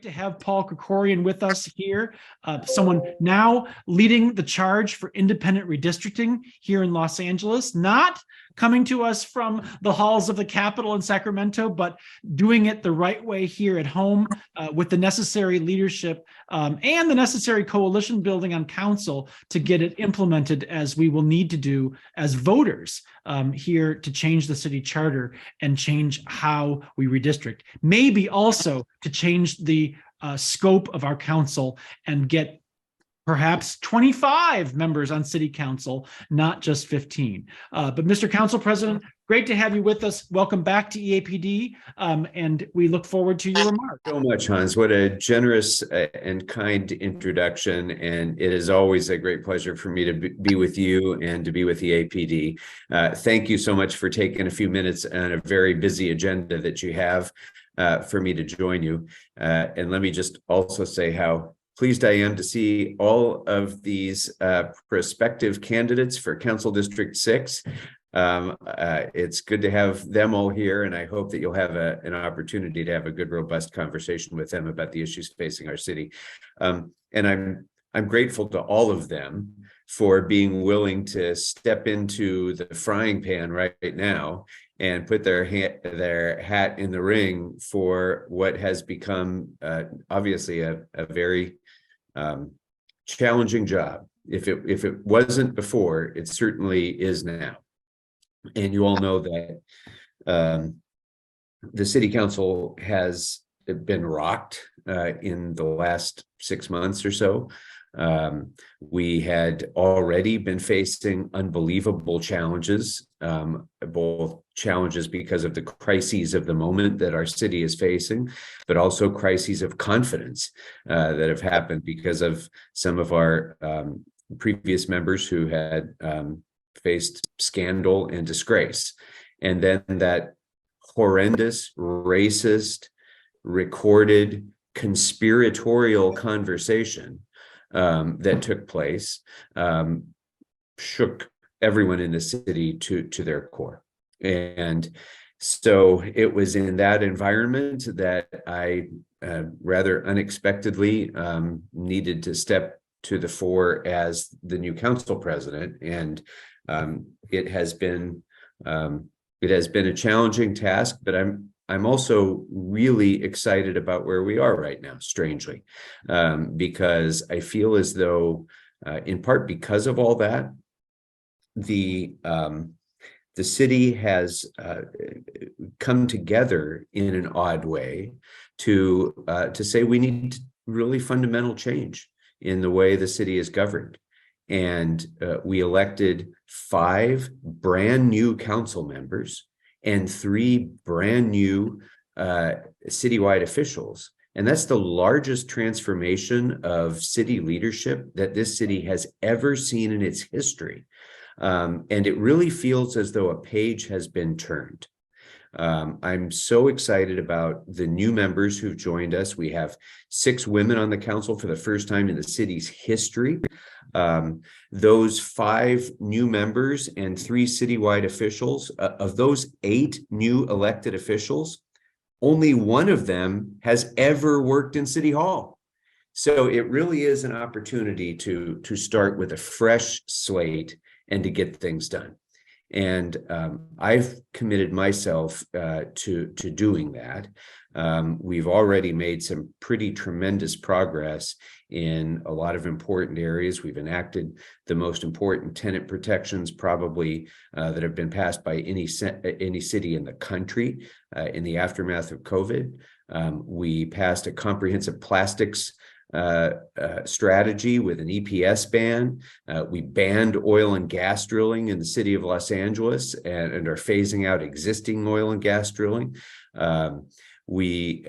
great to have Paul Krekorian with us here, someone now leading the charge for independent redistricting here in Los Angeles, not coming to us from the halls of the Capitol in Sacramento, but doing it the right way here at home with the necessary leadership and the necessary coalition building on council to get it implemented, as we will need to do as voters here to change the city charter and change how we redistrict. Maybe also to change the scope of our council and get perhaps 25 members on city council, not just 15. But Mr. Council President, great to have you with us. Welcome back to EAPD, and we look forward to your remarks. So much, Hans. What a generous and kind introduction, and it is always a great pleasure for me to be with you and to be with EAPD. Thank you so much for taking a few minutes on a very busy agenda that you have for me to join you. And let me just also say how pleased I am to see all of these prospective candidates for Council District 6. It's good to have them all here, and I hope that you'll have an opportunity to have a good, robust conversation with them about the issues facing our city. And I'm grateful to all of them for being willing to step into the frying pan right now and put their hat in the ring for what has become obviously a very challenging job. If it wasn't before, it certainly is now. And you all know that the city council has been rocked in the last 6 months or so. We had already been facing unbelievable challenges, both challenges because of the crises of the moment that our city is facing, but also crises of confidence that have happened because of some of our previous members who had faced scandal and disgrace. And then that horrendous, racist, recorded, conspiratorial conversation that took place shook everyone in the city to their core. And so it was in that environment that I rather unexpectedly needed to step to the fore as the new council president. And it has been a challenging task, but I'm also really excited about where we are right now, strangely, because I feel as though, in part because of all that, the city has come together in an odd way to say we need really fundamental change in the way the city is governed. And we elected 5 brand new council members and 3 brand new citywide officials. And that's the largest transformation of city leadership that this city has ever seen in its history. And it really feels as though a page has been turned. I'm so excited about the new members who've joined us. We have 6 women on the council for the first time in the city's history. Those 5 new members and 3 citywide officials, of those 8 new elected officials, only 1 of them has ever worked in City Hall. So it really is an opportunity to start with a fresh slate and to get things done. And I've committed myself to doing that. We've already made some pretty tremendous progress in a lot of important areas. We've enacted the most important tenant protections probably that have been passed by any city in the country in the aftermath of COVID. We passed a comprehensive plastics strategy with an EPS ban. We banned oil and gas drilling in the city of Los Angeles and are phasing out existing oil and gas drilling. We've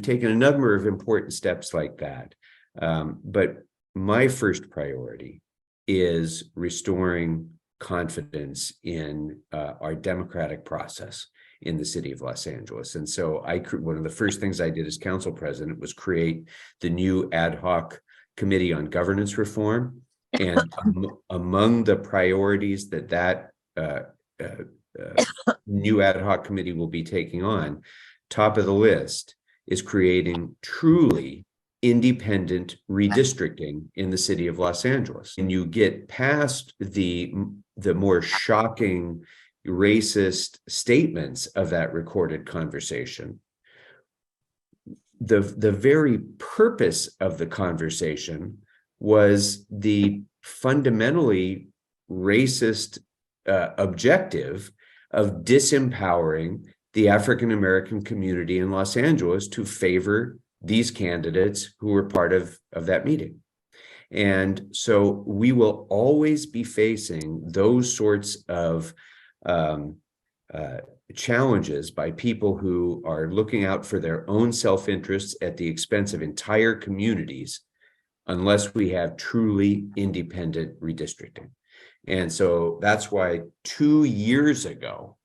taken a number of important steps like that. But my first priority is restoring confidence in our democratic process in the city of Los Angeles. And so one of the first things I did as council president was create the new ad hoc committee on governance reform. And among the priorities that new ad hoc committee will be taking on, top of the list is creating truly independent redistricting in the city of Los Angeles. And you get past the more shocking racist statements of that recorded conversation. The very purpose of the conversation was the fundamentally racist objective of disempowering the African American community in Los Angeles to favor these candidates who were part of that meeting. And so we will always be facing those sorts of challenges by people who are looking out for their own self-interests at the expense of entire communities, unless we have truly independent redistricting. And so that's why 2 years ago,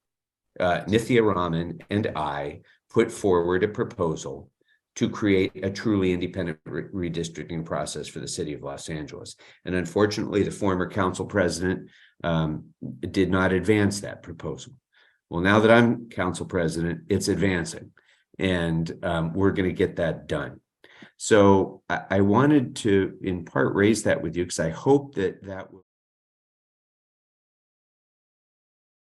Nithya Raman and I put forward a proposal to create a truly independent redistricting process for the city of Los Angeles. And unfortunately, the former council president did not advance that proposal. Well, now that I'm council president, it's advancing, and we're going to get that done. So I wanted to, in part, raise that with you because I hope that will